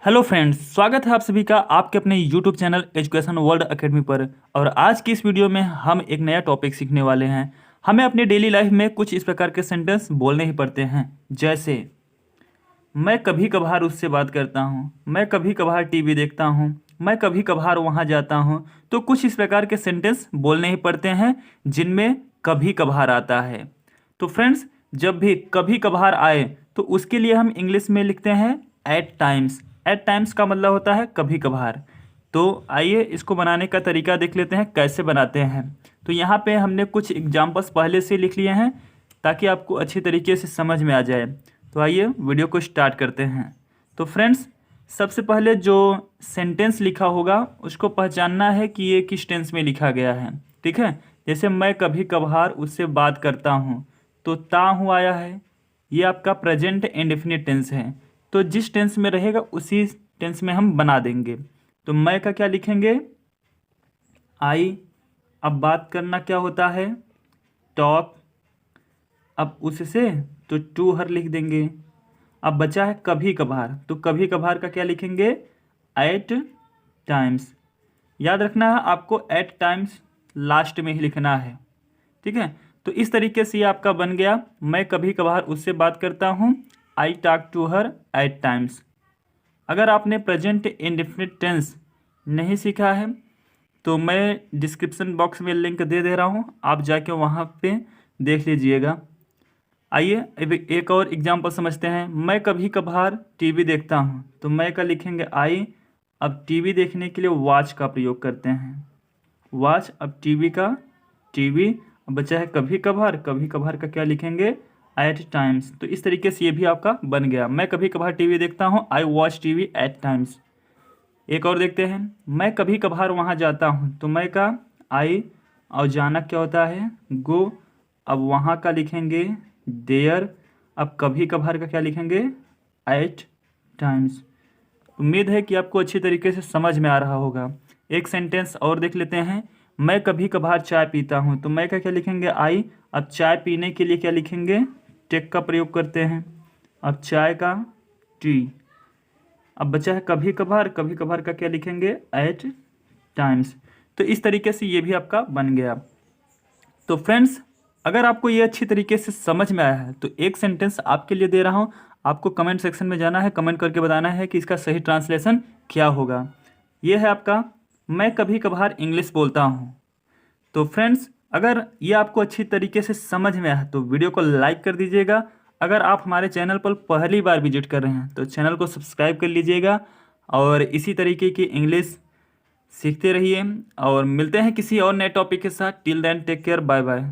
Hello friends, स्वागत है आप सभी का आपके अपने YouTube channel education world academy पर। और आज की इस वीडियो में हम एक नया टॉपिक सीखने वाले हैं। हमें अपनी डेली लाइफ में कुछ इस प्रकार के सेंटेंस बोलने ही पड़ते हैं, जैसे मैं कभी कभार उससे बात करता हूँ, मैं कभी कभार टीवी देखता हूँ, मैं कभी कभार वहाँ जाता हूँ। तो कुछ इस प्रकार के सेंटेंस बोलने ही पड़ते हैं जिनमें कभी कभार आता है। तो फ्रेंड्स, जब भी कभी कभार आए तो उसके लिए हम इंग्लिश में लिखते हैं एट टाइम्स। एट टाइम्स का मतलब होता है कभी कभार। तो आइए इसको बनाने का तरीका देख लेते हैं कैसे बनाते हैं। तो यहाँ पे हमने कुछ एग्जाम्पल्स पहले से लिख लिए हैं ताकि आपको अच्छी तरीके से समझ में आ जाए। तो आइए वीडियो को स्टार्ट करते हैं। तो फ्रेंड्स, सबसे पहले जो सेंटेंस लिखा होगा उसको पहचानना है कि ये किस टेंस में लिखा गया है। ठीक है, जैसे मैं कभी कभार उससे बात करता हूँ, तो ता हूँ आया है, ये आपका प्रेजेंट इंडेफिनिट टेंस है। तो जिस टेंस में रहेगा उसी टेंस में हम बना देंगे। तो मैं का क्या लिखेंगे, आई। अब बात करना क्या होता है, टॉक। अब उससे तो टू हर लिख देंगे। अब बचा है कभी कभार, तो कभी कभार का क्या लिखेंगे, एट टाइम्स। याद रखना है आपको एट टाइम्स लास्ट में ही लिखना है। ठीक है, तो इस तरीके से ये आपका बन गया, मैं कभी कभार उससे बात करता हूँ, I talk to her at times. अगर आपने प्रेजेंट इंडेफिनिट टेंस नहीं सीखा है तो मैं डिस्क्रिप्शन बॉक्स में लिंक दे दे रहा हूँ, आप जाके वहाँ पे देख लीजिएगा। आइए अब एक और एग्जांपल समझते हैं। मैं कभी कभार टीवी देखता हूँ, तो मैं का लिखेंगे आई। अब टीवी देखने के लिए वॉच का प्रयोग करते हैं, वॉच। अब टीवी का टीवी। अब बचा है कभी कभार, कभी कभार का क्या लिखेंगे, एट टाइम्स। तो इस तरीके से ये भी आपका बन गया, मैं कभी कभार टीवी देखता हूँ, I watch TV at times. एक और देखते हैं, मैं कभी कभार वहाँ जाता हूँ, तो मैं का आई, और जाना क्या होता है, गो। अब वहाँ का लिखेंगे देयर। अब कभी कभार का क्या लिखेंगे, एट टाइम्स। उम्मीद है कि आपको अच्छी तरीके से समझ में आ रहा होगा। एक सेंटेंस और देख लेते हैं, मैं कभी कभार चाय पीता हूँ, तो मैं का क्या लिखेंगे, आई। अब चाय पीने के लिए क्या लिखेंगे, टेक का प्रयोग करते हैं। अब चाय का टी। अब बचा है कभी कभार, कभी कभार का क्या लिखेंगे, एट टाइम्स। तो इस तरीके से ये भी आपका बन गया। तो फ्रेंड्स, अगर आपको ये अच्छी तरीके से समझ में आया है तो एक सेंटेंस आपके लिए दे रहा हूँ, आपको कमेंट सेक्शन में जाना है, कमेंट करके बताना है कि इसका सही ट्रांसलेशन क्या होगा। ये है आपका, मैं कभी कभार इंग्लिश बोलता हूँ। तो फ्रेंड्स, अगर ये आपको अच्छी तरीके से समझ में आया तो वीडियो को लाइक कर दीजिएगा। अगर आप हमारे चैनल पर पहली बार विजिट कर रहे हैं तो चैनल को सब्सक्राइब कर लीजिएगा और इसी तरीके की इंग्लिश सीखते रहिए। और मिलते हैं किसी और नए टॉपिक के साथ। Till then take care, bye bye.